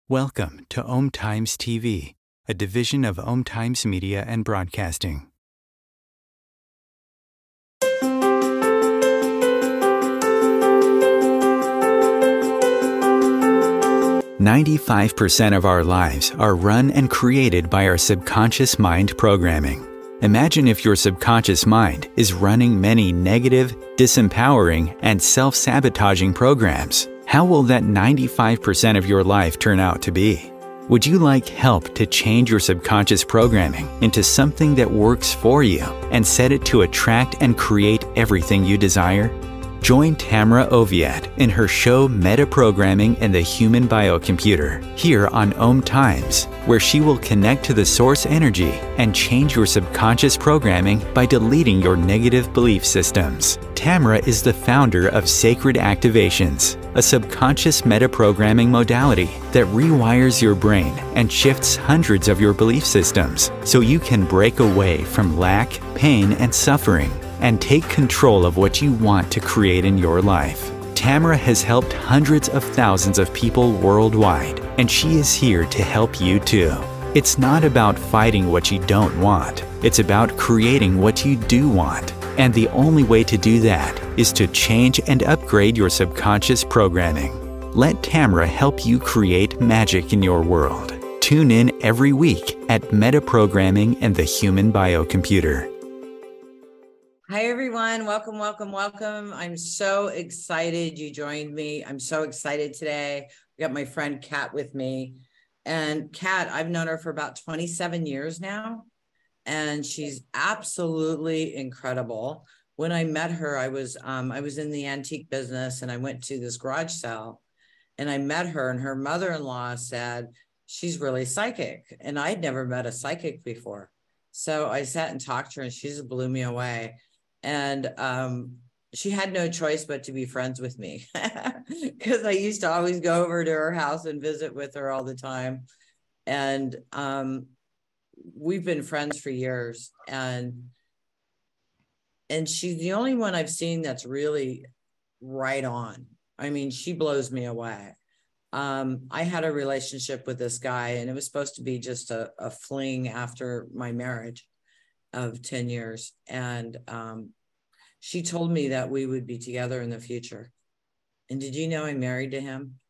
Welcome to 𝐂𝐫�00 TV, a division of 𝐂𝐫�00 Media and Broadcasting. "95% of our lives are run and created by our subconscious mind programming. Imagine if your subconscious mind is running many negative, disempowering, and self-sabotaging programs. How will that 95% of your life turn out to be? Would you like help to change your subconscious programming into something that works for you and set it to attract and create everything you desire? Join Tamra Oviatt in her show Metaprogramming and the Human Biocomputer here on 𝐂𝐫�00, where she will connect to the source energy and change your subconscious programming by deleting your negative belief systems. Tamra is the founder of Sacred Activations, a subconscious metaprogramming modality that rewires your brain and shifts hundreds of your belief systems so you can break away from lack, pain, and suffering and take control of what you want to create in your life. Tamra has helped hundreds of thousands of people worldwide, and she is here to help you too. It's not about fighting what you don't want. It's about creating what you do want. And the only way to do that is to change and upgrade your subconscious programming. Let Tamra help you create magic in your world. Tune in every week at Metaprogramming and the Human Biocomputer. Hi, everyone. Welcome, welcome, welcome. I'm so excited you joined me. I'm so excited today. We got my friend Kat with me. And Kat, I've known her for about 27 years now, and she's absolutely incredible. When I met her, I was in the antique business, and I went to this garage sale, and I met her, and her mother-in-law said, she's really psychic. And I'd never met a psychic before. So I sat and talked to her, and she just blew me away. And she had no choice but to be friends with me because I used to always go over to her house and visit with her all the time. And we've been friends for years. And she's the only one I've seen that's really right on. I mean, she blows me away. I had a relationship with this guy, and it was supposed to be just a fling after my marriage of 10 years. And she told me that we would be together in the future. And did you know I'm married to him?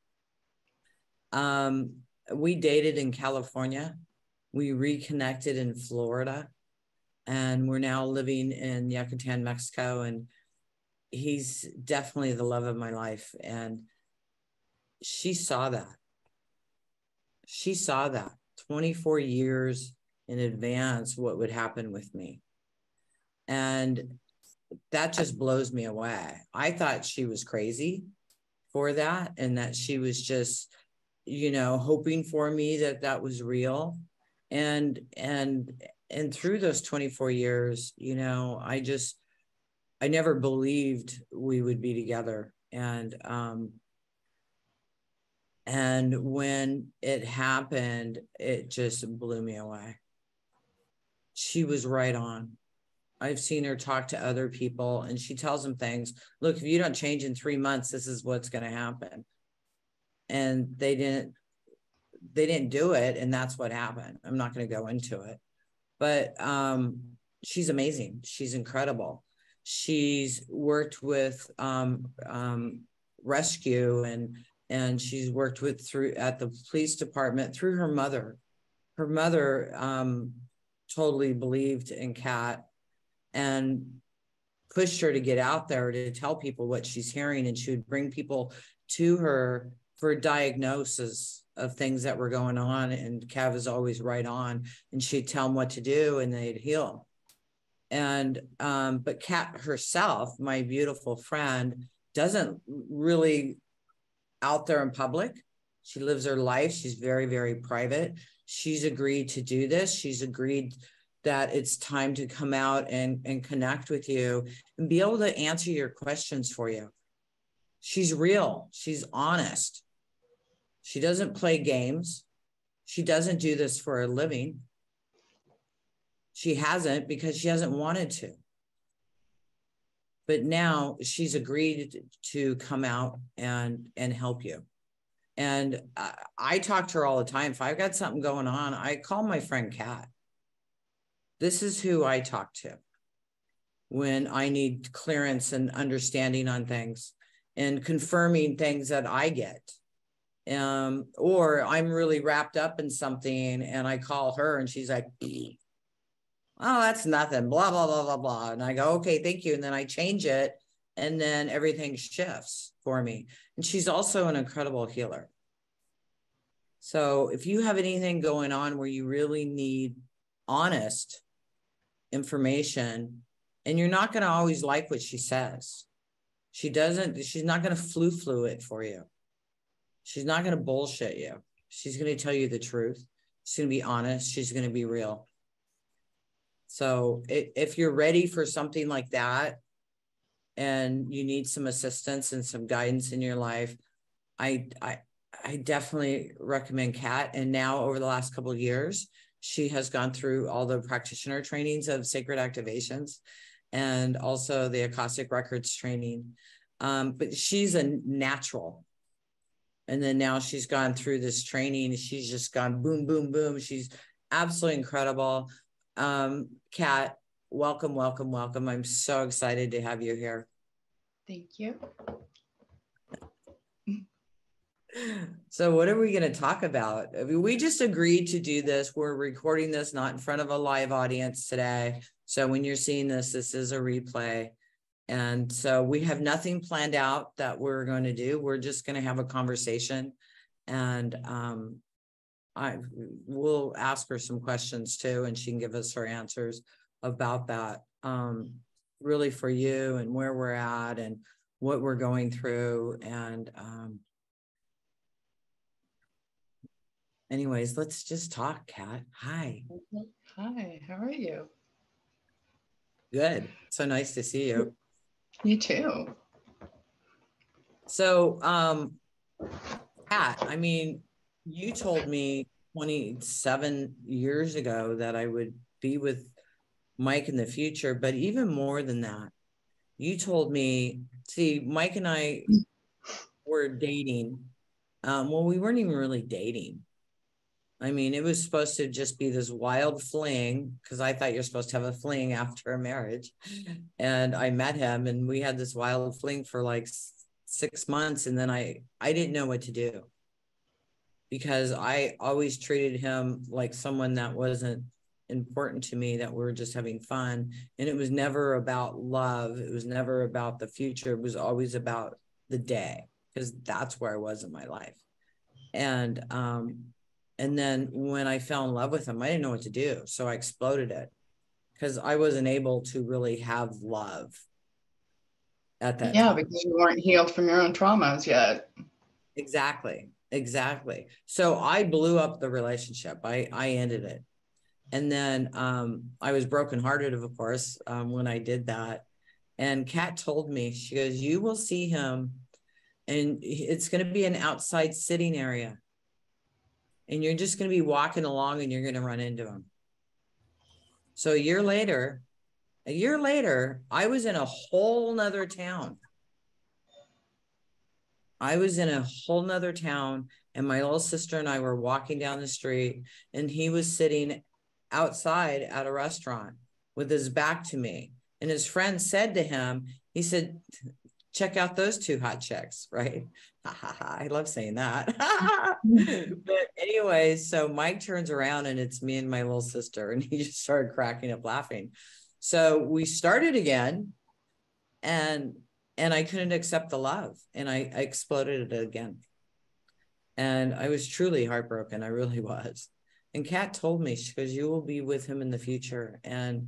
We dated in California. We reconnected in Florida. And we're now living in Yucatan, Mexico. And he's definitely the love of my life. And she saw that. She saw that 24 years in advance what would happen with me. And that just blows me away. I thought she was crazy for that, and that she was just, hoping for me that was real. And through those 24 years, I never believed we would be together. And when it happened, it just blew me away. She was right on. I've seen her talk to other people, and she tells them things. Look, if you don't change in 3 months, this is what's going to happen. And they didn't do it. And that's what happened. I'm not going to go into it, but she's amazing. She's incredible. She's worked with rescue, and she's worked with at the police department through her mother. Her mother totally believed in Kat and pushed her to get out there to tell people what she's hearing. And she would bring people to her for diagnosis of things that were going on. And Kat was always right on, and she'd tell them what to do, and they'd heal. And but Kat herself, my beautiful friend, doesn't really out there in public. She lives her life. She's very, very private. She's agreed to do this. She's agreed that it's time to come out and connect with you and be able to answer your questions for you. She's real. She's honest. She doesn't play games. She doesn't do this for a living. She hasn't, because she hasn't wanted to. But now she's agreed to come out and help you. And I talk to her all the time. If I've got something going on, I call my friend Kat. This is who I talk to when I need clearance and understanding on things and confirming things that I get. Or I'm really wrapped up in something and I call her and she's like, oh, that's nothing, blah, blah, blah, blah, blah. And I go, okay, thank you. And then I change it and then everything shifts for me. And she's also an incredible healer. So if you have anything going on where you really need honest information, and you're not going to always like what she says, she's not going to flu it for you. She's not going to bullshit you. She's going to tell you the truth. She's going to be honest. She's going to be real. So if you're ready for something like that and you need some assistance and some guidance in your life, I definitely recommend Kat. And now over the last couple of years, she has gone through all the practitioner trainings of sacred activations and also the Akashic Records training. But she's a natural. And then now she's gone through this training. She's just gone boom, boom, boom. She's absolutely incredible. Kat, welcome, welcome, welcome. I'm so excited to have you here. Thank you. So what are we going to talk about? I mean, we just agreed to do this. We're recording this not in front of a live audience today. So when you're seeing this, this is a replay. And so we have nothing planned out that we're going to do. We're just going to have a conversation. And we'll ask her some questions too, and she can give us her answers about that, really for you and where we're at and what we're going through. And anyways, let's just talk, Kat. Hi. Hi, how are you? Good. So nice to see you. You too. So, Kat, I mean, you told me 27 years ago that I would be with Mike in the future, but even more than that, you told me, see, Mike and I were dating. Well, we weren't even really dating. I mean, it was supposed to just be this wild fling because I thought you're supposed to have a fling after a marriage. And I met him and we had this wild fling for like 6 months. And then I didn't know what to do because I always treated him like someone that wasn't important to me, that we were just having fun. And it was never about love. It was never about the future. It was always about the day because that's where I was in my life. And then when I fell in love with him, I didn't know what to do. So I exploded it because I wasn't able to really have love at that time. Because you weren't healed from your own traumas yet. Exactly. So I blew up the relationship. I ended it. And then I was brokenhearted, of course, when I did that. And Kat told me, she goes, you will see him and it's going to be an outside sitting area. And you're just going to be walking along and you're going to run into him. So a year later, I was in a whole nother town. And my little sister and I were walking down the street and he was sitting outside at a restaurant with his back to me. And his friend said to him, he said, check out those two hot chicks, right? I love saying that. But anyway, so Mike turns around and it's me and my little sister, and he just started cracking up laughing. So we started again, and I couldn't accept the love, and I exploded it again. And I was truly heartbroken. I really was. And Kat told me, she goes, you will be with him in the future. And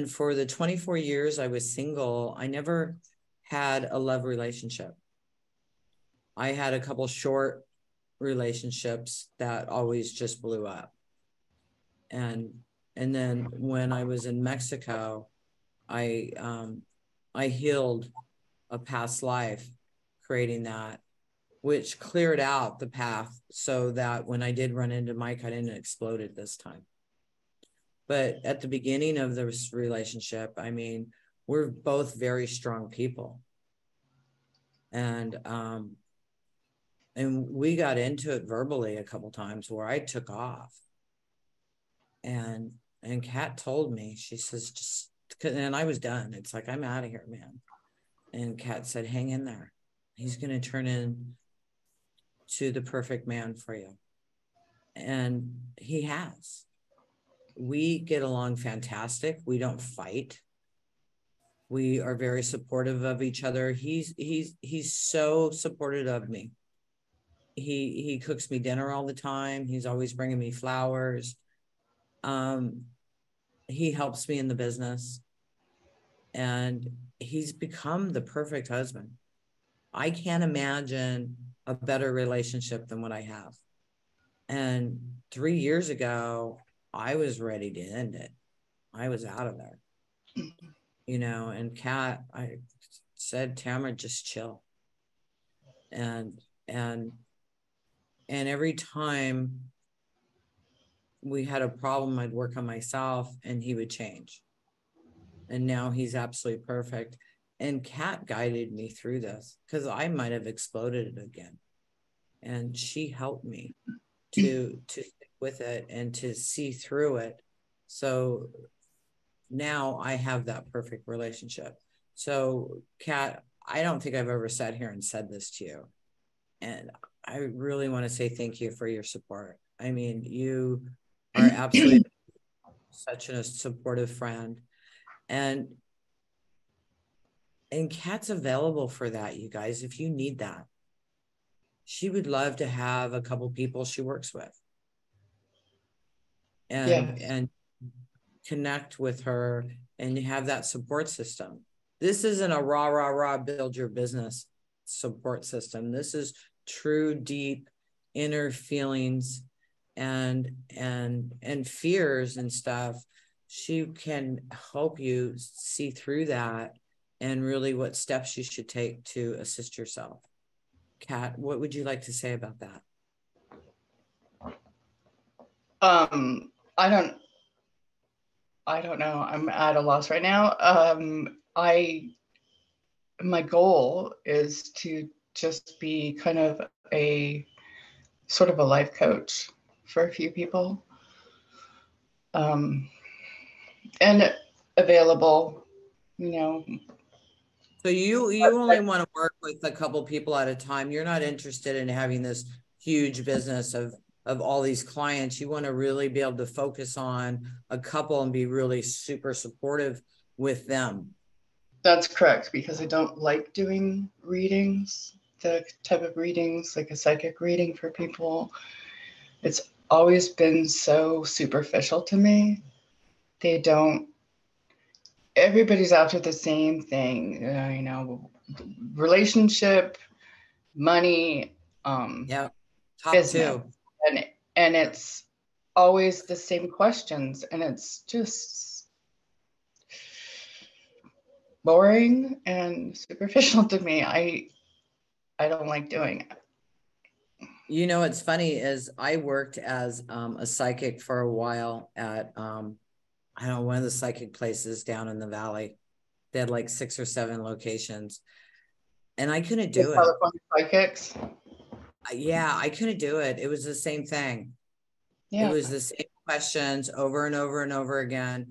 for the 24 years I was single, I never had a love relationship. I had a couple short relationships that always just blew up. And then when I was in Mexico, I healed a past life, creating that, which cleared out the path so that when I did run into Mike, I didn't explode it this time. But at the beginning of this relationship, I mean, we're both very strong people. And And we got into it verbally a couple times where I took off. And Kat told me, she says, just, and I was done. It's like, I'm out of here, man. And Kat said, hang in there. He's going to turn into the perfect man for you. And he has. We get along fantastic. We don't fight. We are very supportive of each other. He's so supportive of me. He cooks me dinner all the time. He's always bringing me flowers. He helps me in the business, and he's become the perfect husband. I can't imagine a better relationship than what I have. And 3 years ago, I was ready to end it. I was out of there, you know, and Kat, I said, Tamra, just chill. And every time we had a problem, I'd work on myself and he would change. And now he's absolutely perfect. And Kat guided me through this because I might have exploded again. And she helped me to stick with it and to see through it. So now I have that perfect relationship. So Kat, I don't think I've ever sat here and said this to you. And I really want to say thank you for your support. I mean, you are absolutely such a supportive friend. And Kat's available for that, you guys, if you need that. She would love to have a couple people she works with. And connect with her and have that support system. This isn't a rah, build your business support system. This is true, deep inner feelings and fears and stuff. She can help you see through that and really what steps you should take to assist yourself. Kat, what would you like to say about that? I don't know. I'm at a loss right now. My goal is to just be kind of a sort of a life coach for a few people, and available, you know. So you only want to work with a couple people at a time. You're not interested in having this huge business of all these clients. You want to really be able to focus on a couple and be really super supportive with them. That's correct, because I don't like doing readings, the type of readings like a psychic reading for people. It's always been so superficial to me. Everybody's after the same thing, you know, relationship, money, top business. two. And it's always the same questions, and it's just boring and superficial to me. I don't like doing it. You know, what's funny is I worked as a psychic for a while at, I don't know, one of the psychic places down in the valley. They had like 6 or 7 locations, and I couldn't do it. California psychics. Yeah, I couldn't do it. It was the same thing. Yeah. It was the same questions over and over and over again.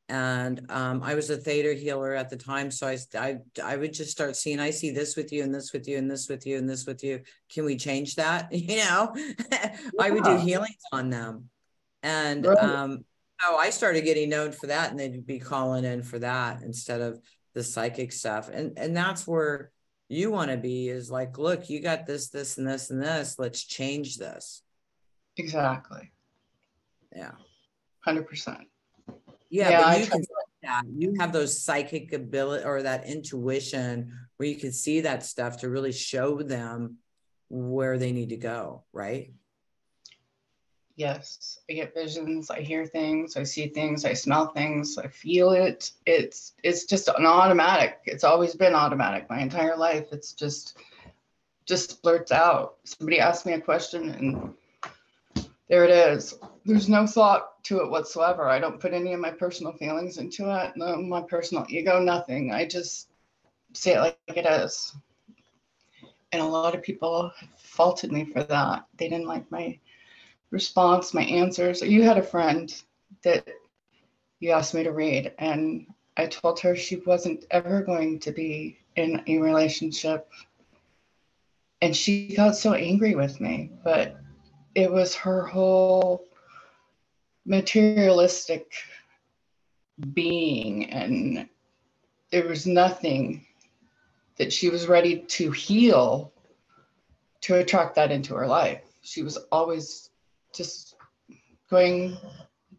And I was a theta healer at the time. So I would just start seeing, I see this with you and this with you and this with you and this with you. Can we change that? You know, I would do healings on them. And so I started getting known for that, and they'd be calling in for that instead of the psychic stuff. And that's where you want to be, is like, look, you got this, this, and this, and this. Let's change this. Exactly. Yeah. 100%. Yeah, but you can see that. You have those psychic ability or that intuition where you can see that stuff to really show them where they need to go, right? Yes, I get visions, I hear things, I see things, I smell things, I feel it. It's just an automatic. It's always been automatic my entire life. It's just blurts out. Somebody asks me a question and there it is. There's no thought to it whatsoever. I don't put any of my personal feelings into it, no, my personal ego, nothing. I just say it like it is. And a lot of people faulted me for that. They didn't like my response, my answers. You had a friend that you asked me to read, and I told her she wasn't ever going to be in a relationship. And she got so angry with me, but it was her whole materialistic being, and there was nothing that she was ready to heal to attract that into her life. She was always just going,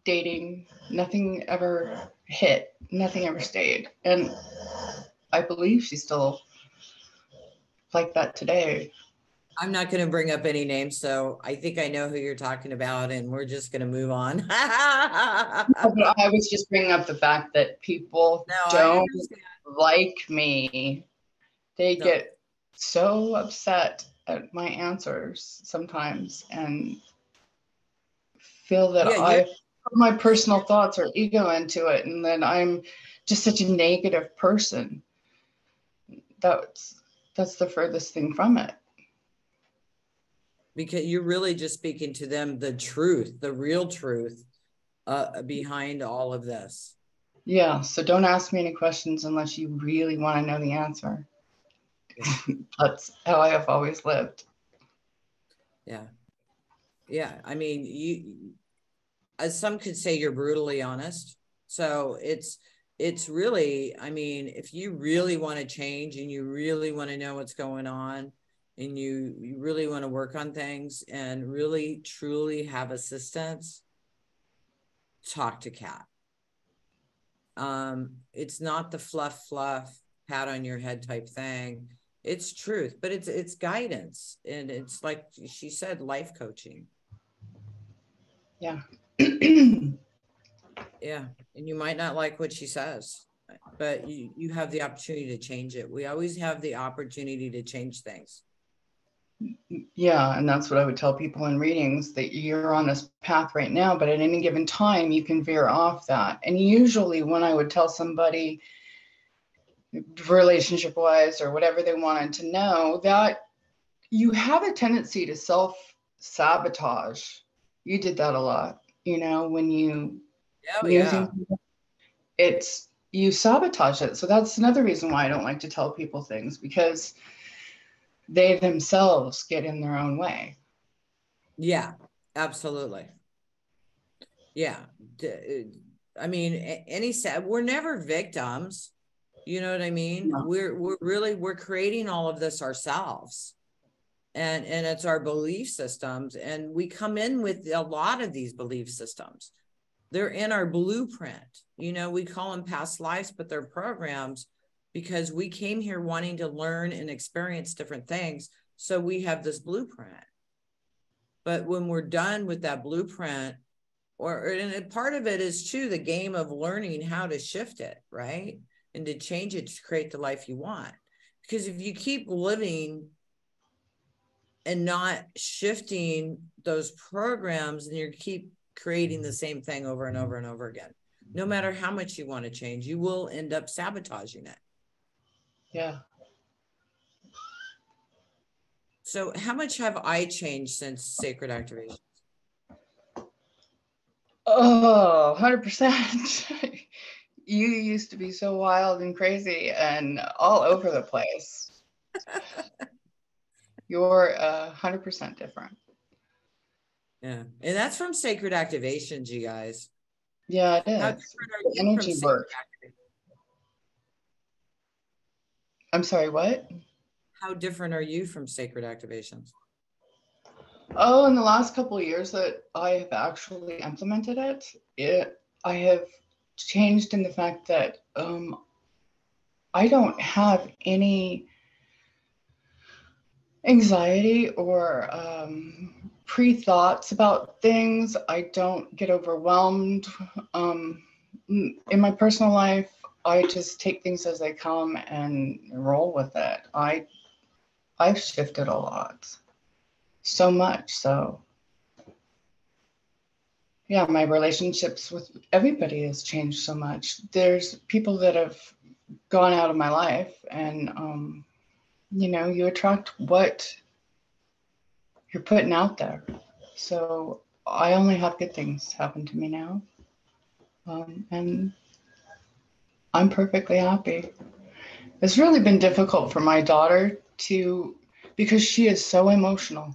dating, nothing ever hit, nothing ever stayed. And I believe she's still like that today. I'm not going to bring up any names, so I think I know who you're talking about, and we're just going to move on. But I was just bringing up the fact that people don't like me. They get so upset at my answers sometimes and feel that I put my personal thoughts or ego into it, and then I'm just such a negative person. That's the furthest thing from it. Because you're really just speaking to them the truth, the real truth behind all of this. Yeah, so don't ask me any questions unless you really want to know the answer. Yeah. That's how I have always lived. Yeah. Yeah, I mean, you, as some could say, you're brutally honest. So it's really, I mean, if you really want to change and you really want to know what's going on, and you really want to work on things and really truly have assistance, talk to Kat. It's not the fluff, pat on your head type thing. It's truth, but it's guidance. And it's like she said, life coaching. Yeah. Yeah. And you might not like what she says, but you have the opportunity to change it. We always have the opportunity to change things. Yeah, and that's what I would tell people in readings, that you're on this path right now, but at any given time you can veer off that. And usually when I would tell somebody relationship wise or whatever they wanted to know, that you have a tendency to self-sabotage. You did that a lot, you know, when you you sabotage it. So that's another reason why I don't like to tell people things, because they themselves get in their own way. Yeah, absolutely. Yeah. I mean, we're never victims. You know what I mean? No. We're creating all of this ourselves. And it's our belief systems. And we come in with a lot of these belief systems. They're in our blueprint. You know, we call them past lives, but they're programs, because we came here wanting to learn and experience different things. So we have this blueprint. But when we're done with that blueprint, and part of it is too, the game of learning how to shift it, right? And to change it to create the life you want. Because if you keep living and not shifting those programs, and you keep creating the same thing over and over and over again, no matter how much you want to change, you will end up sabotaging it. Yeah. So how much have I changed since Sacred Activations? Oh, 100%. You used to be so wild and crazy and all over the place. You're 100% different. Yeah. And that's from Sacred Activations, you guys. Yeah, it is. How different are you energy from work. I'm sorry, what? How different are you from Sacred Activations? Oh, in the last couple of years that I have actually implemented it, I have changed in the fact that I don't have any anxiety or pre-thoughts about things. I don't get overwhelmed. In my personal life, I just take things as they come and roll with it. I've shifted a lot, so much so. Yeah, my relationships with everybody has changed so much. There's people that have gone out of my life, and you know, you attract what you're putting out there. So I only have good things happen to me now. And I'm perfectly happy. It's really been difficult for my daughter because she is so emotional.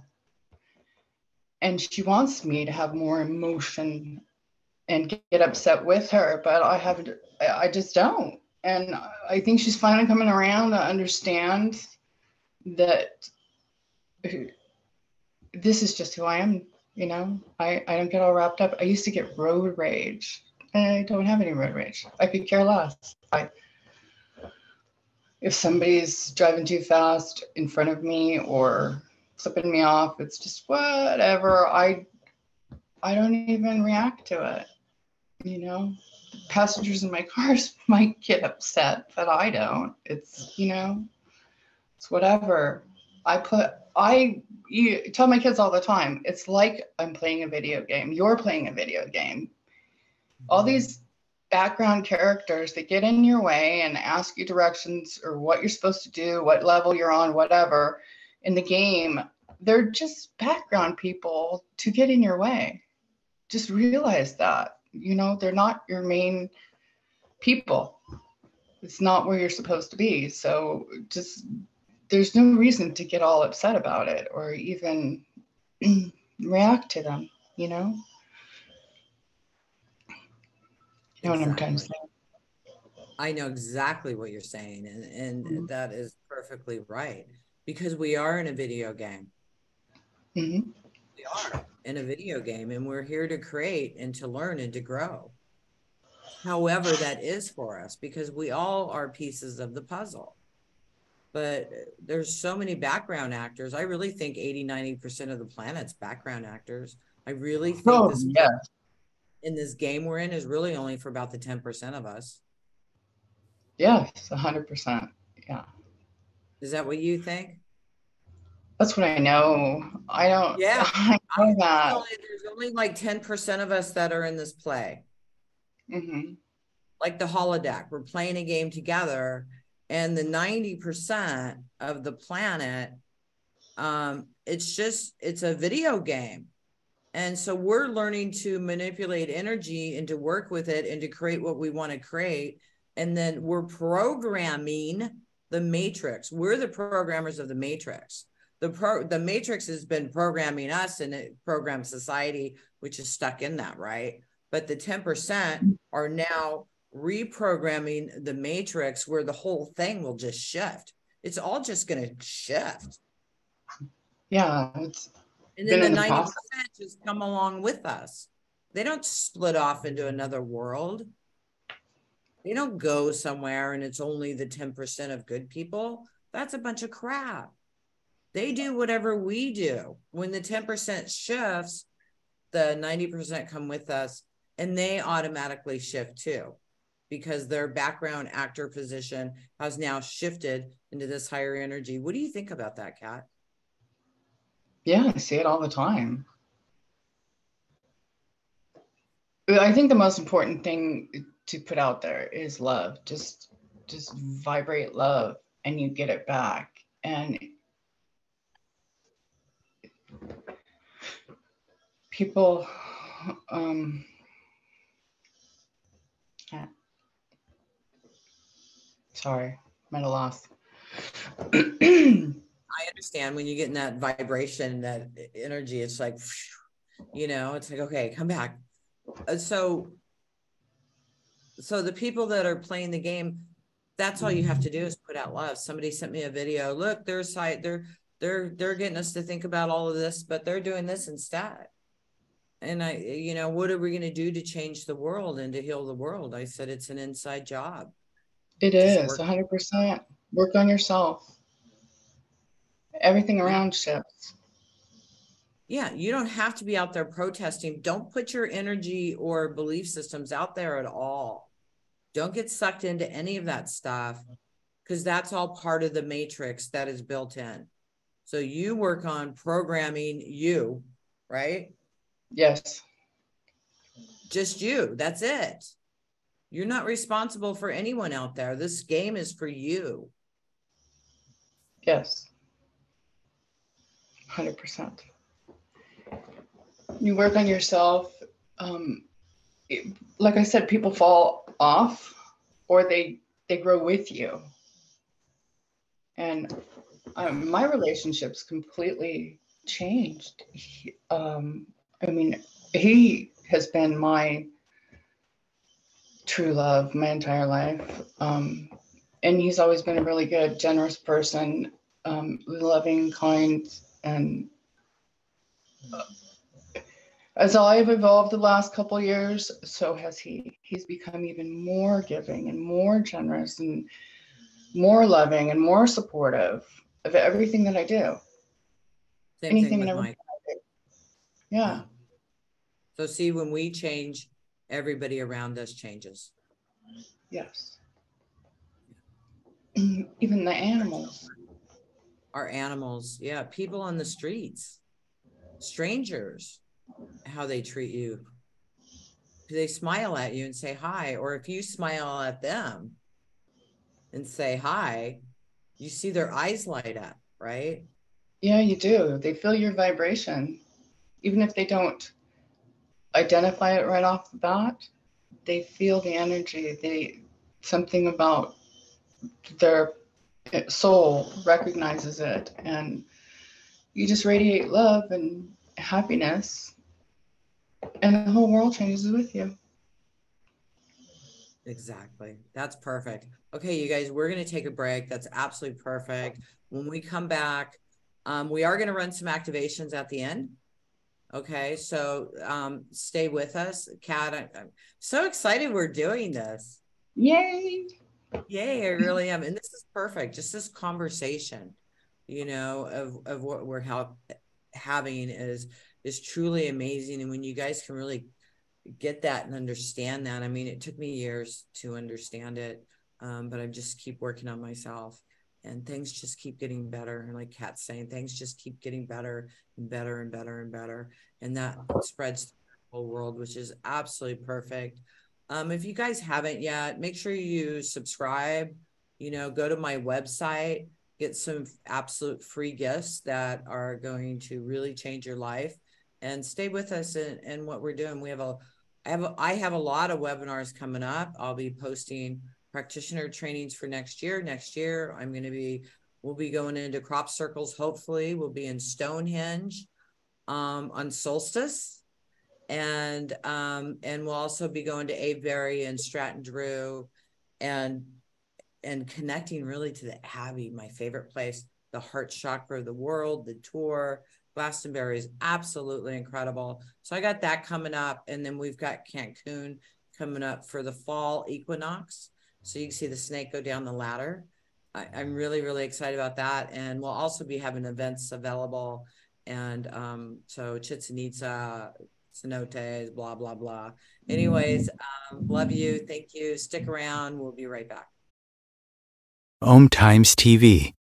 And she wants me to have more emotion and get upset with her, but I just don't. And I think she's finally coming around to understand that this is just who I am. You know, I don't get all wrapped up. I used to get road rage. I don't have any road rage. I could care less. If somebody's driving too fast in front of me or flipping me off, it's just whatever. I don't even react to it. You know, passengers in my cars might get upset, but I don't. It's, you know, it's whatever. You tell my kids all the time, it's like I'm playing a video game. You're playing a video game. All these background characters that get in your way and ask you directions or what you're supposed to do, what level you're on, whatever, in the game, they're just background people to get in your way. Just realize that, you know, they're not your main people. It's not where you're supposed to be. So just, there's no reason to get all upset about it or even react to them, you know? You know what I'm trying to say? I know exactly what you're saying, and that is perfectly right, because we are in a video game. Mm-hmm. We are in a video game, and we're here to create and to learn and to grow. However that is for us, because we all are pieces of the puzzle. But there's so many background actors. I really think 80-90% of the planet's background actors. I really think in this game we're in is really only for about the 10% of us. Yes, 100%. Yeah. Is that what you think? That's what I know. I don't. Yeah. I know that. There's only like 10% of us that are in this play. Mm-hmm. Like the holodeck, we're playing a game together, and the 90% of the planet, it's a video game. And so we're learning to manipulate energy and to work with it and to create what we want to create. And then we're programming the matrix. We're the programmers of the matrix. The matrix has been programming us, and it programs society, which is stuck in that, right? But the 10% are now reprogramming the matrix, where the whole thing will just shift. It's all just going to shift. Yeah. And then the 90% just come along with us. They don't split off into another world. They don't go somewhere and it's only the 10% of good people. That's a bunch of crap. They do whatever we do. When the 10% shifts, the 90% come with us, and they automatically shift too, because their background actor position has now shifted into this higher energy. What do you think about that, Kat? Yeah, I see it all the time. I think the most important thing to put out there is love. Just vibrate love and you get it back. And people, sorry, I'm at a loss. I understand when you get in that vibration, that energy, it's like, you know, it's like, okay, come back. So the people that are playing the game, that's all you have to do is put out love. Somebody sent me a video. Look, their site, they're getting us to think about all of this, but they're doing this instead. And you know, what are we going to do to change the world and to heal the world? I said, it's an inside job. It is 100%. Work on yourself. Everything around shifts. Yeah, you don't have to be out there protesting. Don't put your energy or belief systems out there at all. Don't get sucked into any of that stuff, because that's all part of the matrix that is built in. So you work on programming you, right? Yes. Just you. That's it. You're not responsible for anyone out there. This game is for you. Yes. 100%. You work on yourself. Like I said, people fall off or they grow with you. And my relationships completely changed. I mean, he has been my true love my entire life. And he's always been a really good, generous person, loving, kind, and as I've evolved the last couple of years, so has he. He's become even more giving and more generous and more loving and more supportive of everything that I do. Same Anything thing and with everything Mike. I do. Yeah. So see, when we change, everybody around us changes. Yes. Even the animals. Our animals, yeah, people on the streets, strangers, how they treat you. They smile at you and say hi, or if you smile at them and say hi, you see their eyes light up, right? Yeah, you do. They feel your vibration. Even if they don't identify it right off the bat, they feel the energy. Something about their soul recognizes it, and you just radiate love and happiness, and the whole world changes with you. Exactly. That's perfect. Okay, you guys, we're going to take a break. That's absolutely perfect. When we come back, we are going to run some activations at the end. Okay, so stay with us. Kat, I'm so excited we're doing this. Yay! Yay, I really am. And this is perfect. Just this conversation, you know, of what we're having is truly amazing. And when you guys can really get that and understand that, I mean, it took me years to understand it, but I just keep working on myself, and things just keep getting better. And like Kat's saying, things just keep getting better and better and better and better. And that spreads to the whole world, which is absolutely perfect. If you guys haven't yet, make sure you subscribe, you know, go to my website, get some absolute free gifts that are going to really change your life, and stay with us in what we're doing. I have a lot of webinars coming up. I'll be posting practitioner trainings for next year. Next year, we'll be going into crop circles. Hopefully we'll be in Stonehenge on solstice. And we'll also be going to Avebury and Stratton Drew and connecting really to the Abbey, my favorite place, the heart chakra of the world, the tour. Glastonbury is absolutely incredible. So I got that coming up. And then we've got Cancun coming up for the fall equinox. So you can see the snake go down the ladder. I'm really, really excited about that. And we'll also be having events available. And so Chichen Itza, cenotes, blah, blah, blah. Anyways, love you. Thank you. Stick around. We'll be right back. 𝐂𝐫�00 TV.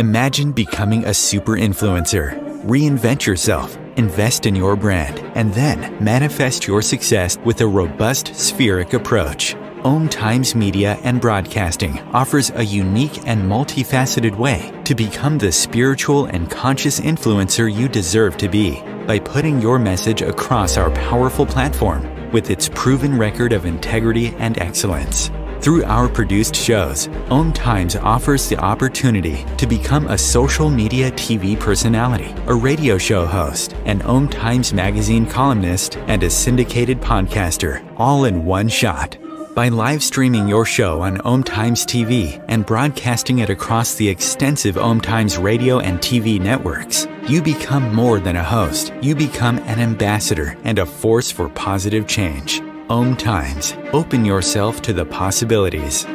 Imagine becoming a super influencer. Reinvent yourself, invest in your brand, and then manifest your success with a robust spheric approach. 𝐂𝐫�00 Media and Broadcasting offers a unique and multifaceted way to become the spiritual and conscious influencer you deserve to be by putting your message across our powerful platform with its proven record of integrity and excellence. Through our produced shows, 𝐂𝐫�00 offers the opportunity to become a social media TV personality, a radio show host, an 𝐂𝐫�00 magazine columnist, and a syndicated podcaster, all in one shot. By live streaming your show on 𝐂𝐫�00 TV and broadcasting it across the extensive 𝐂𝐫�00 radio and TV networks, you become more than a host. You become an ambassador and a force for positive change. 𝐂𝐫�00. Open yourself to the possibilities.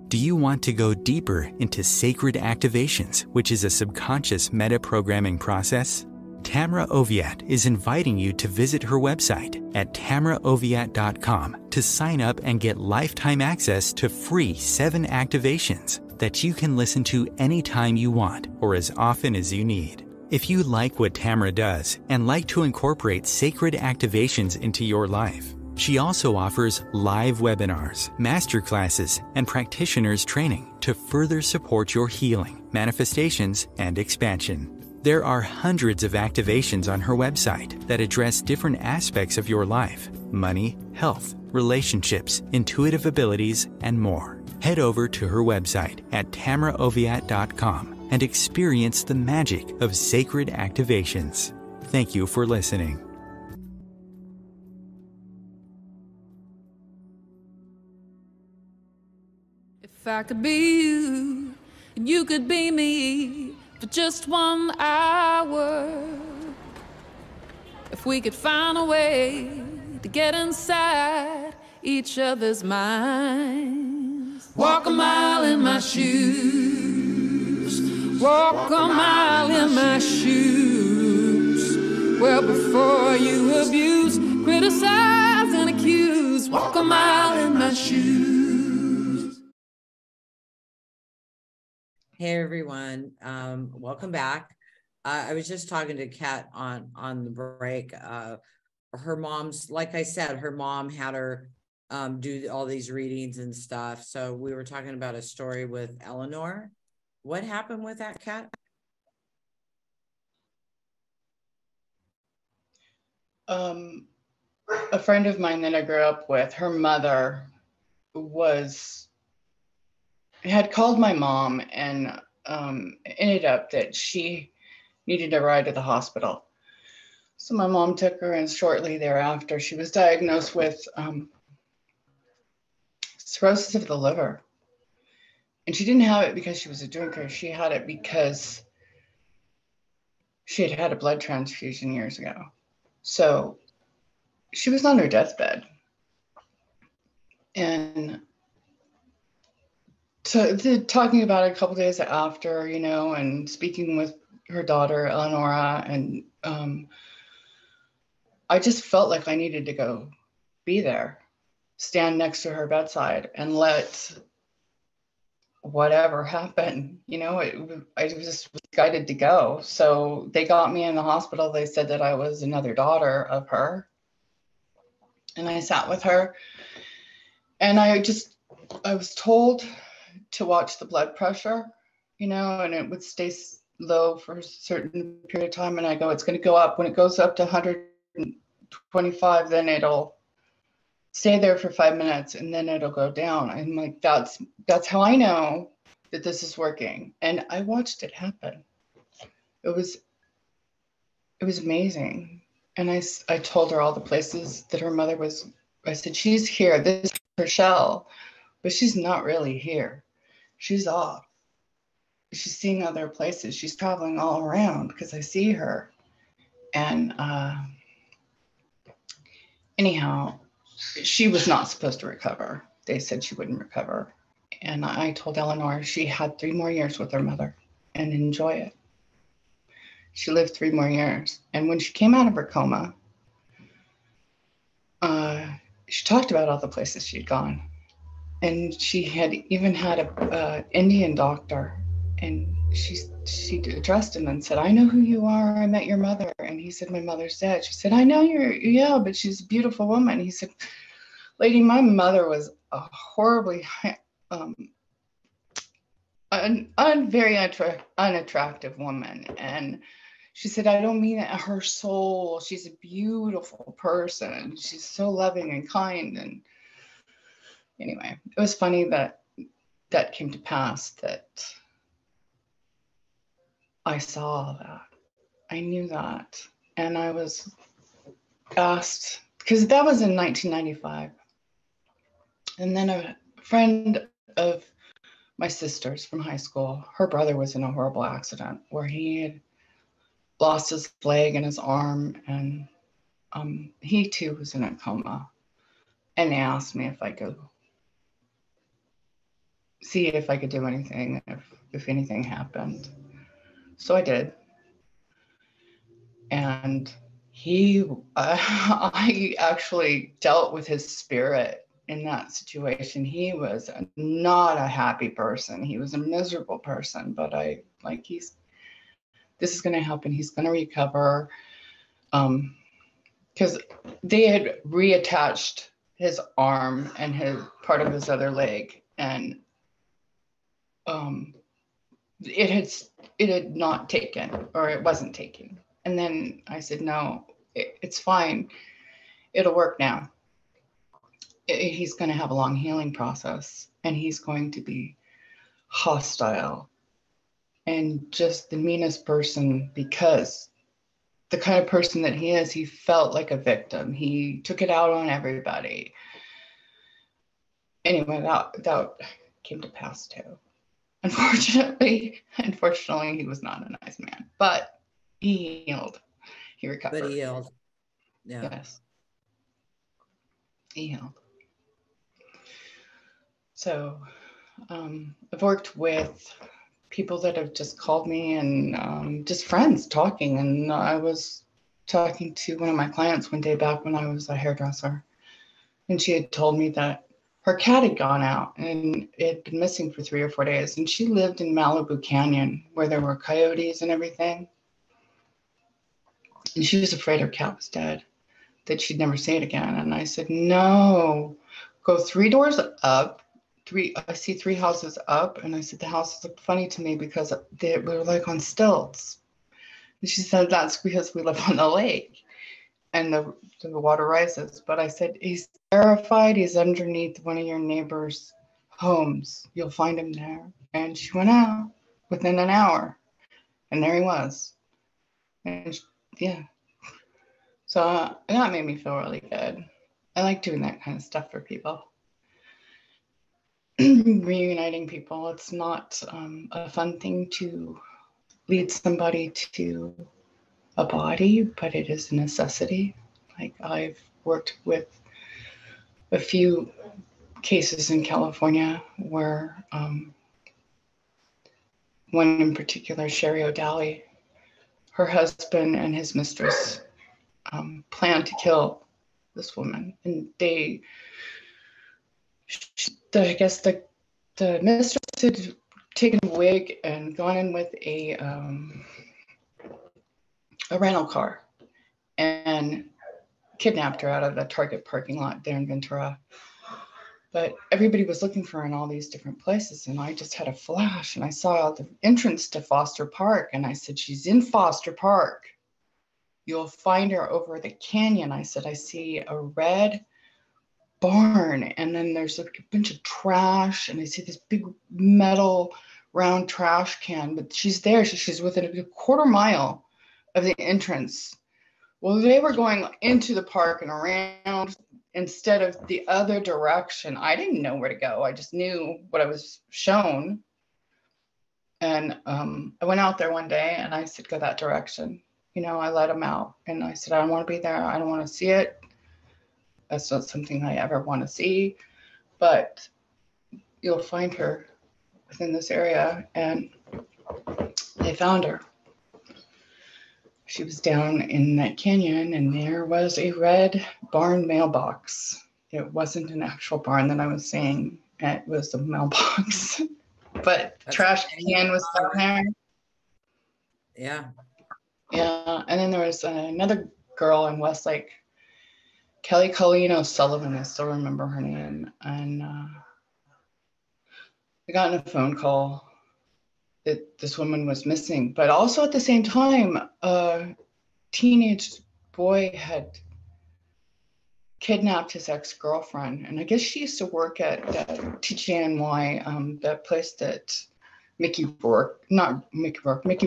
Do you want to go deeper into sacred activations, which is a subconscious meta-programming process? Tamra Oviatt is inviting you to visit her website at tamraoviatt.com to sign up and get lifetime access to free 7 activations that you can listen to anytime you want or as often as you need. If you like what Tamra does and like to incorporate sacred activations into your life, she also offers live webinars, masterclasses, and practitioners training to further support your healing, manifestations, and expansion. There are hundreds of activations on her website that address different aspects of your life: money, health, relationships, intuitive abilities, and more. Head over to her website at tamraoviatt.com and experience the magic of sacred activations. Thank you for listening. If I could be you, and you could be me for just 1 hour. If we could find a way to get inside each other's minds. Walk a mile in my shoes. Walk a mile in my shoes. Well, before you abuse, criticize, and accuse. Walk a mile in my shoes. Hey everyone, welcome back. I was just talking to Kat on the break. Her mom's, like I said, her mom had her do all these readings and stuff. So we were talking about a story with Eleanor. What happened with that, Kat? A friend of mine that I grew up with, her mother had called my mom and ended up that she needed a ride to the hospital. So my mom took her, and shortly thereafter, she was diagnosed with cirrhosis of the liver. And she didn't have it because she was a drinker. She had it because she had had a blood transfusion years ago. So she was on her deathbed. And so talking about it a couple days after, you know, and speaking with her daughter, Eleonora, and I just felt like I needed to go be there, stand next to her bedside, and let whatever happen, you know, I just was guided to go. So they got me in the hospital. They said that I was another daughter of her. And I sat with her, and I was told to watch the blood pressure, you know, and it would stay low for a certain period of time. And I go, it's going to go up. When it goes up to 125, then it'll stay there for 5 minutes, and then it'll go down. I'm like, that's how I know that this is working. And I watched it happen. It was amazing. And I told her all the places that her mother was. I said, she's here. This is her shell, but she's not really here. She's off. She's seeing other places. She's traveling all around because I see her. And anyhow, she was not supposed to recover. They said she wouldn't recover. And I told Eleanor she had 3 more years with her mother and enjoy it. She lived 3 more years. And when she came out of her coma, she talked about all the places she'd gone. And she had even had a Indian doctor. And she addressed him and said, I know who you are. I met your mother. And he said, my mother's dead. She said, I know yeah, but she's a beautiful woman. He said, lady, my mother was a horribly, very unattractive woman. And she said, I don't mean it. Her soul, she's a beautiful person. She's so loving and kind. And anyway, it was funny that came to pass, that I saw that. I knew that. And I was asked, because that was in 1995. And then a friend of my sister's from high school, her brother was in a horrible accident where he had lost his leg and his arm, and he too was in a coma. And they asked me if I could see if I could do anything, if anything happened. So I did. And I actually dealt with his spirit in that situation. He was not a happy person. He was a miserable person, but this is going to happen. He's going to recover. Because they had reattached his arm and his part of his other leg, and it had not taken, or it wasn't taken. And then I said, no, it's fine. It'll work now. He's going to have a long healing process, and he's going to be hostile and just the meanest person, because the kind of person that he is, he felt like a victim. He took it out on everybody. Anyway, that came to pass too. Unfortunately, he was not a nice man, but he healed. He recovered. But he healed. Yeah. Yes. He healed. So I've worked with people that have just called me, and just friends talking. And I was talking to one of my clients one day back when I was a hairdresser, and she had told me that her cat had gone out and it had been missing for 3 or 4 days. And she lived in Malibu Canyon where there were coyotes and everything. And she was afraid her cat was dead, that she'd never see it again. And I said, no, go 3 doors up. I see 3 houses up. And I said, the houses look funny to me because they were like on stilts. And she said, that's because we live on the lake and the water rises. But I said, he's terrified. He's underneath one of your neighbor's homes. You'll find him there. And she went out within an hour, and there he was. And yeah. So that made me feel really good. I like doing that kind of stuff for people. Reuniting people. It's not a fun thing to lead somebody to a body, but it is a necessity. Like, I've worked with a few cases in California where one in particular, Sherry O'Dally, her husband and his mistress planned to kill this woman. And I guess the mistress had taken a wig and gone in with a rental car and kidnapped her out of the Target parking lot there in Ventura. But everybody was looking for her in all these different places, and I just had a flash, and I saw the entrance to Foster Park, and I said, she's in Foster Park. You'll find her over the canyon. I said, I see a red barn, and then there's like a bunch of trash, and I see this big metal round trash can, but she's there. She's within a quarter mile of the entrance. Well, they were going into the park and around instead of the other direction. I didn't know where to go. I just knew what I was shown. And I went out there one day and I said, go that direction. You know, I let them out, and I said, I don't want to be there. I don't want to see it. That's not something I ever want to see, but you'll find her within this area. And they found her. She was down in that canyon, and there was a red barn mailbox. It wasn't an actual barn that I was saying. It was a mailbox, but that's trash can was down there. Yeah. Yeah. And then there was another girl in Westlake, 𝐂𝐫𝐸 I still remember her name. And I got a phone call that this woman was missing, but also at the same time, a teenage boy had kidnapped his ex-girlfriend. And I guess she used to work at TGNY, that place that Mickey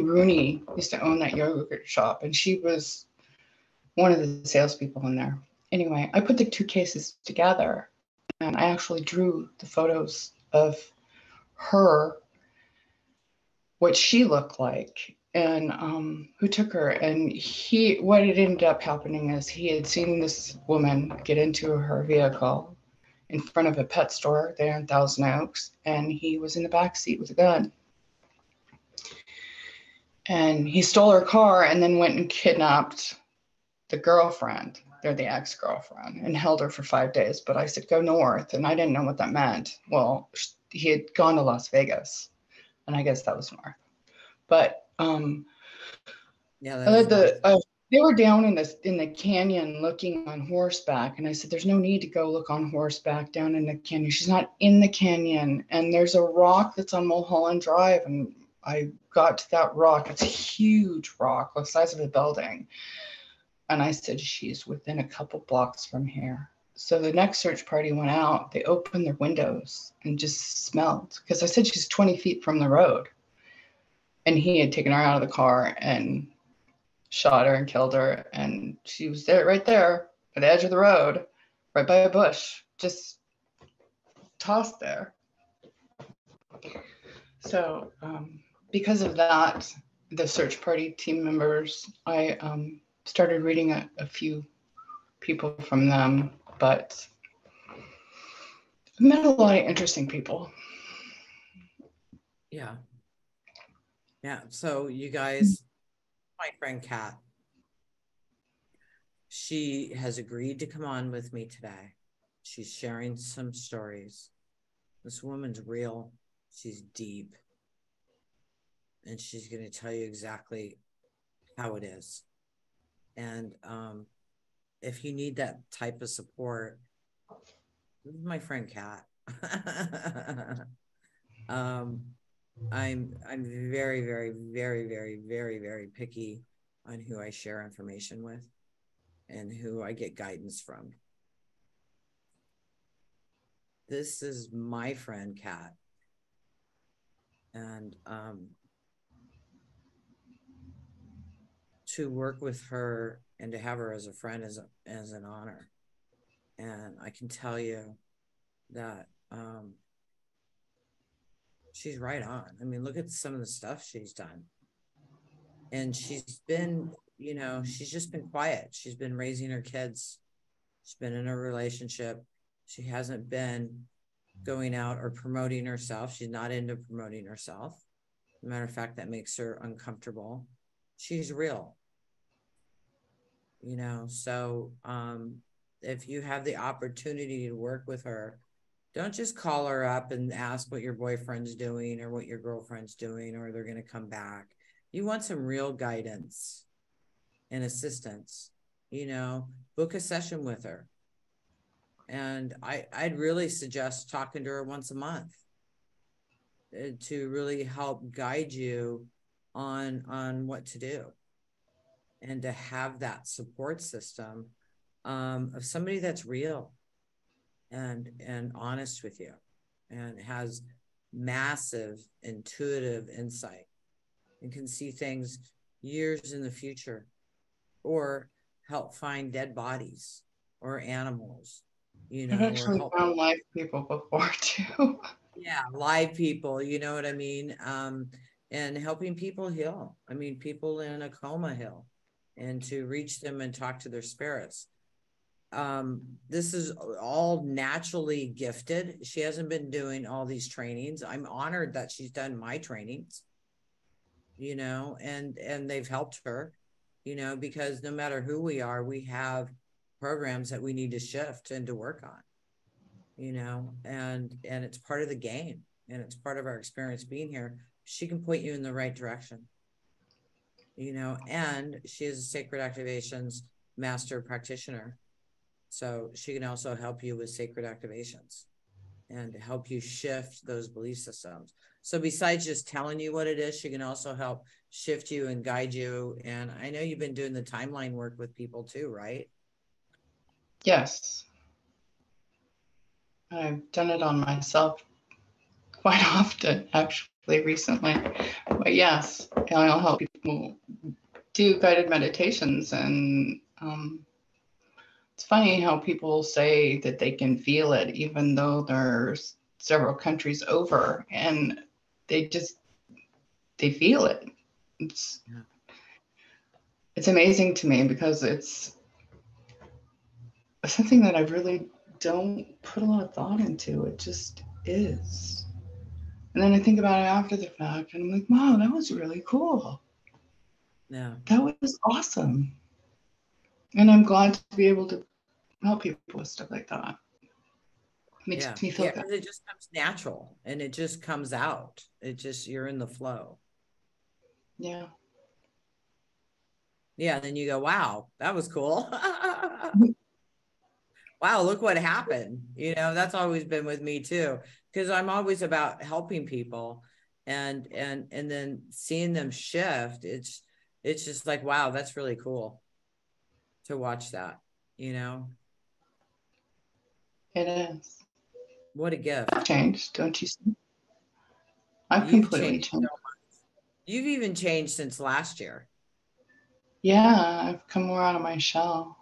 Rooney used to own that yogurt shop. And she was one of the salespeople in there. Anyway, I put the 2 cases together, and I actually drew the photos of her, what she looked like, and who took her. And what had ended up happening is he had seen this woman get into her vehicle in front of a pet store there in Thousand Oaks, and he was in the back seat with a gun. And he stole her car and then went and kidnapped the girlfriend, they're the ex-girlfriend, and held her for 5 days. But I said, go north, and I didn't know what that meant. Well, he had gone to Las Vegas, and I guess that was north. But Yeah, I led they were down in the canyon looking on horseback, and I said, "There's no need to go look on horseback down in the canyon. She's not in the canyon, and there's a rock that's on Mulholland Drive." And I got to that rock. It's a huge rock, the size of a building. And I said, "She's within a couple blocks from here." So the next search party went out. They opened their windows and just smelled, because I said she's 20 feet from the road. And he had taken her out of the car and shot her and killed her. And she was there, right there at the edge of the road, right by a bush, just tossed there. So because of that, the search party team members, I started reading a few people from them, but I've met a lot of interesting people. Yeah. Yeah. So you guys, my friend Kat, she has agreed to come on with me today. She's sharing some stories. This woman's real. She's deep. And she's going to tell you exactly how it is. And if you need that type of support, this is my friend Kat. I'm very, very, very, very, very, very picky on who I share information with and who I get guidance from. This is my friend Kat. And to work with her and to have her as a friend is an honor. And I can tell you that she's right on. I mean, look at some of the stuff she's done. And she's been, you know, she's just been quiet. She's been raising her kids. She's been in a relationship. She hasn't been going out or promoting herself. She's not into promoting herself. As a matter of fact, that makes her uncomfortable. She's real. You know, so if you have the opportunity to work with her, don't just call her up and ask what your boyfriend's doing or what your girlfriend's doing or they're going to come back. You want some real guidance and assistance, you know, book a session with her. And I'd really suggest talking to her once a month to really help guide you on what to do and to have that support system of somebody that's real and honest with you and has massive intuitive insight and can see things years in the future or help find dead bodies or animals, you know. I've actually found live people before too. Yeah, live people, you know what I mean? And helping people heal. I mean, people in a coma heal and to reach them and talk to their spirits. This is all naturally gifted. She hasn't been doing all these trainings. I'm honored that she's done my trainings, you know, and they've helped her, you know, because no matter who we are, we have programs that we need to shift and to work on, you know, and it's part of the game and it's part of our experience being here. She can point you in the right direction, you know, and she is a sacred activations master practitioner. So she can also help you with sacred activations and help you shift those belief systems. So besides just telling you what it is, she can also help shift you and guide you. And I know you've been doing the timeline work with people too, right? Yes. I've done it on myself quite often, actually, recently. But yes, I'll help people do guided meditations. And it's funny how people say that they can feel it, even though there's several countries over, and they feel it. It's amazing to me because it's something that I really don't put a lot of thought into. It just is. And then I think about it after the fact and I'm like, wow, that was really cool. Yeah. That was awesome. And I'm glad to be able to help people with stuff like that. It makes me feel good. It just comes natural and it just comes out. It just, you're in the flow. Yeah. Yeah. Then you go, wow, that was cool. Wow, look what happened. You know, that's always been with me too, because I'm always about helping people, and then seeing them shift. It's just like, wow, that's really cool to watch that, you know. It is. What a gift. I've changed, don't you see? I've You've completely changed so changed. much. You've even changed since last year. Yeah, I've come more out of my shell.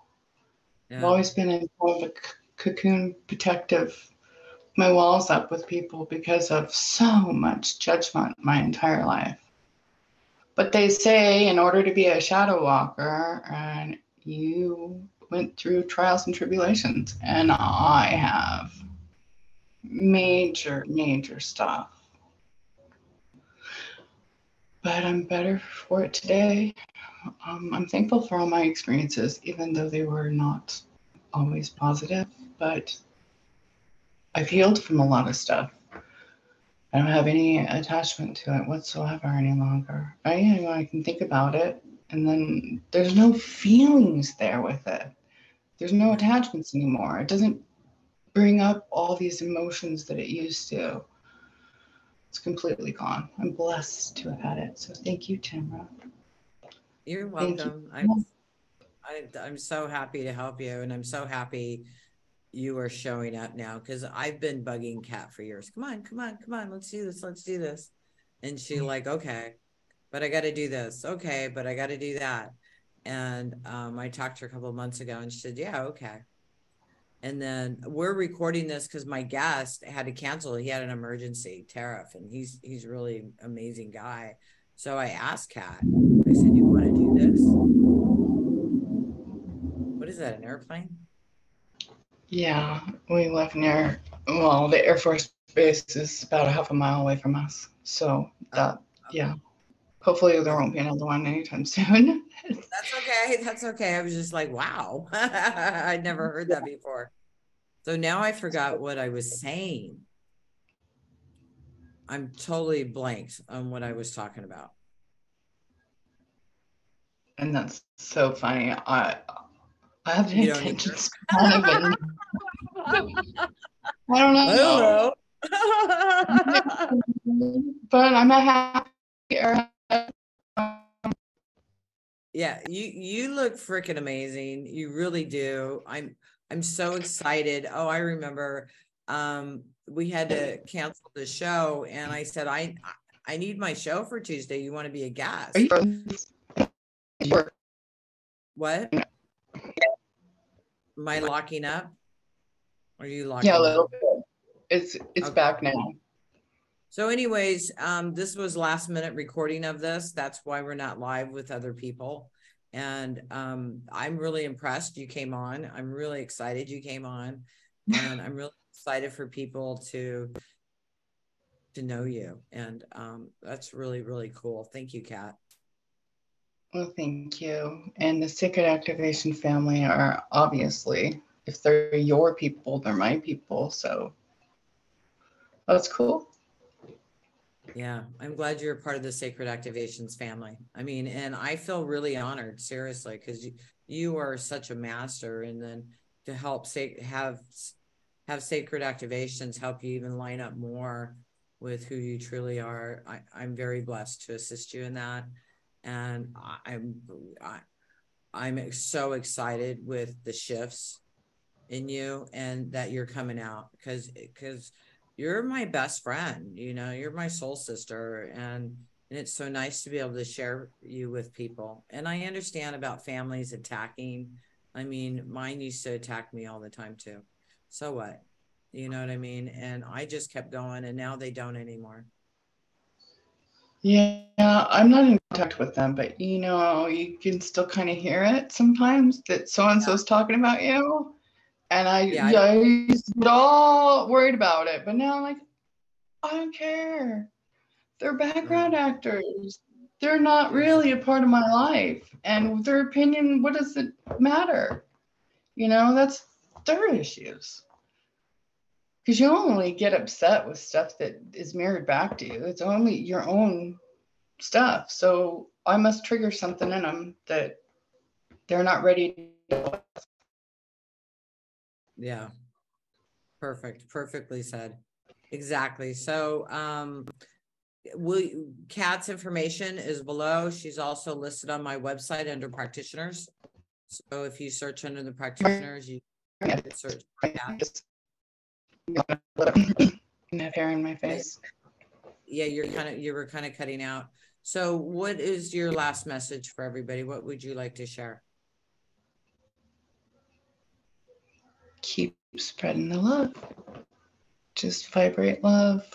Yeah. I've always been in more of a cocoon protective, my walls up with people because of so much judgment my entire life. But they say in order to be a shadow walker, and you went through trials and tribulations, and I have major, major stuff. But I'm better for it today. I'm thankful for all my experiences, even though they were not always positive, but I've healed from a lot of stuff. I don't have any attachment to it whatsoever any longer. I can think about it, and then there's no feelings there with it. There's no attachments anymore. It doesn't bring up all these emotions that it used to. It's completely gone. I'm blessed to have had it. So thank you, Tamra. You're welcome. You. I'm so happy to help you, and I'm so happy you are showing up now, because I've been bugging Kat for years. Come on, let's do this. And she like, okay, but I got to do this. Okay, but I got to do that. And I talked to her a couple of months ago, and she said, yeah, okay. And then we're recording this because my guest had to cancel. He had an emergency tariff, and he's really amazing guy. So I asked Kat, I said, you want to do this? What is that, an airplane? Yeah, we live near, well, the Air Force Base is about a half a mile away from us. So that, yeah, hopefully there won't be another one anytime soon. That's okay. That's okay. I was just like, wow, I'd never heard that before. So now I forgot what I was saying. I'm totally blanked on what I was talking about. And that's so funny. I have the attention span of it. I don't know. But I'm a happy. Yeah, you look freaking amazing. You really do. I'm so excited. Oh, I remember we had to cancel the show, and I said I need my show for Tuesday. You want to be a guest? What? Am I locking up? Are you locking up? Yeah, a little bit. It's okay. Back now. So anyways, this was last minute recording of this. That's why we're not live with other people. And I'm really impressed you came on. I'm really excited you came on. And I'm really excited for people to know you. And that's really, really cool. Thank you, Kat. Well, thank you. And the Sacred Activation family are obviously, if they're your people, they're my people. So that's cool. Yeah, I'm glad you're a part of the Sacred Activations family. I mean, and I feel really honored, seriously, because you are such a master, and then to help have Sacred Activations help you even line up more with who you truly are. I'm very blessed to assist you in that, and I'm so excited with the shifts in you and that you're coming out, because you're my best friend, you know, you're my soul sister, and it's so nice to be able to share you with people. And I understand about families attacking. I mean, mine used to attack me all the time too. So what? You know what I mean? And I just kept going, and now they don't anymore. Yeah, I'm not in contact with them, but you know, you can still kind of hear it sometimes that so-and-so's talking about you. And I used to get all worried about it, but now I'm like, I don't care. They're background actors. They're not really a part of my life. And their opinion, what does it matter? You know, that's their issues. Because you only get upset with stuff that is mirrored back to you. It's only your own stuff. So I must trigger something in them that They're not ready. Yeah. Perfect. Perfectly said. Exactly. So, Kat's information is below. She's also listed on my website under practitioners. So if you search under the practitioners, you can search for Kat. I have hair in my face. Yeah, you were kind of cutting out. So what is your last message for everybody? What would you like to share? Keep spreading the love. Just vibrate love.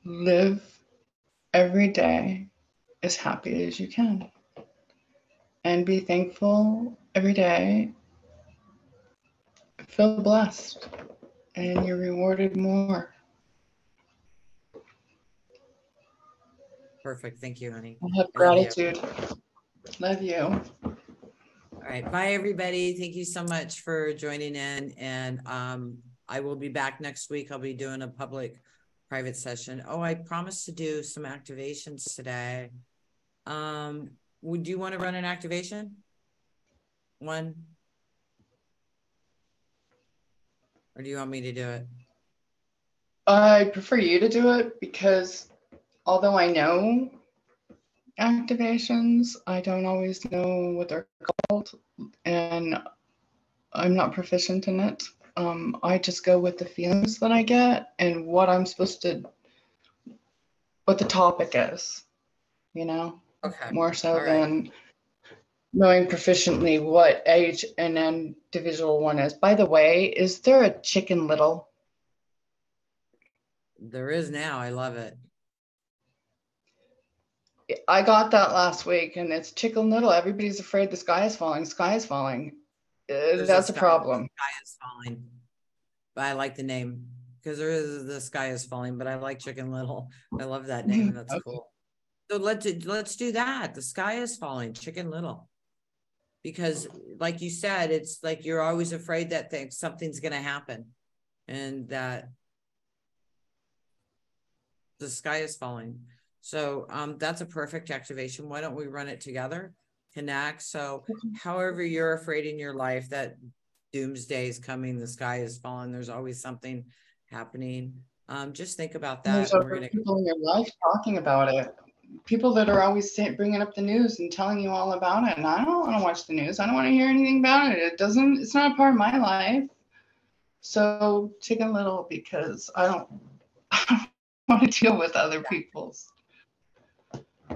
Live every day as happy as you can. And be thankful every day. Feel blessed. And you're rewarded more. Perfect. Thank you, honey. I have gratitude. Love you. All right. Bye, everybody. Thank you so much for joining in. And I will be back next week. I'll be doing a public private session. Oh, I promised to do some activations today. Would you want to run an activation? One? Or do you want me to do it? I prefer you to do it because although I know activations, I don't always know what they're called, and I'm not proficient in it. I just go with the feelings that I get and what I'm supposed to, what the topic is, you know, Okay. more so than knowing proficiently what age an individual one is. By the way, is there a Chicken Little? There is now. I love it. I got that last week, and it's Chicken Little. Everybody's afraid the sky is falling. Sky is falling. That's a problem. The sky is falling. But I like the name because there is the sky is falling. But I like Chicken Little. I love that name. That's Okay. cool. So let's do that. The sky is falling. Chicken Little. Because, like you said, it's like you're always afraid that something's going to happen, and that the sky is falling. So that's a perfect activation. Why don't we run it together? Connect. So however you're afraid in your life that doomsday is coming, the sky is falling, there's always something happening. Just think about that. There's other people in your life talking about it. People that are always bringing up the news and telling you all about it. And I don't want to watch the news. I don't want to hear anything about it. It's not a part of my life. So Chicken Little, because I don't want to deal with other people's.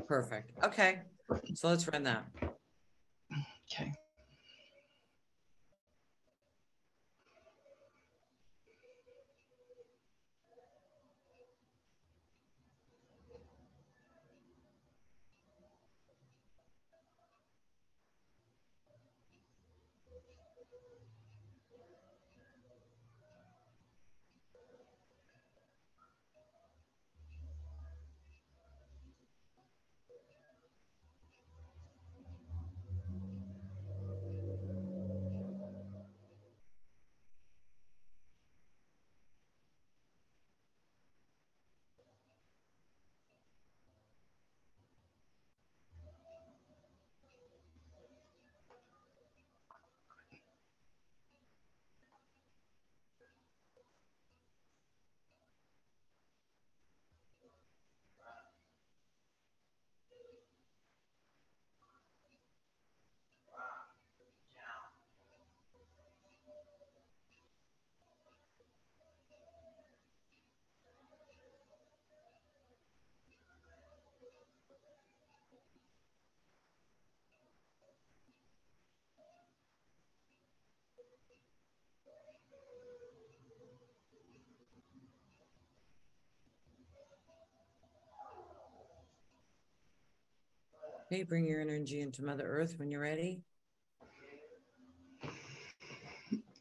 Perfect. Okay. So let's run that. Okay. Okay, bring your energy into Mother Earth when you're ready.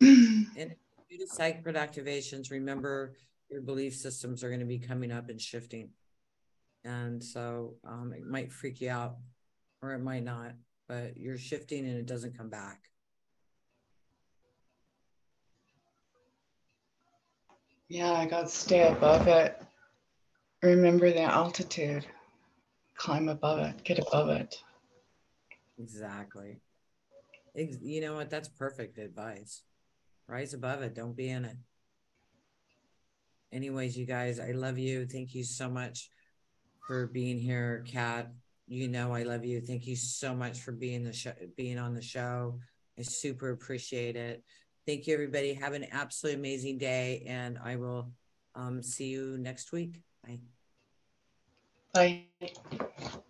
And due to sacred activations, remember your belief systems are going to be coming up and shifting. And so it might freak you out or it might not, but you're shifting and it doesn't come back. Yeah, I got to stay above it. Remember the altitude. Climb above it. Get above it. Exactly. You know what? That's perfect advice. Rise above it. Don't be in it. Anyways, you guys, I love you. Thank you so much for being here, Kat. You know I love you. Thank you so much for being on the show. I super appreciate it. Thank you, everybody. Have an absolutely amazing day, and I will see you next week. Bye. Bye.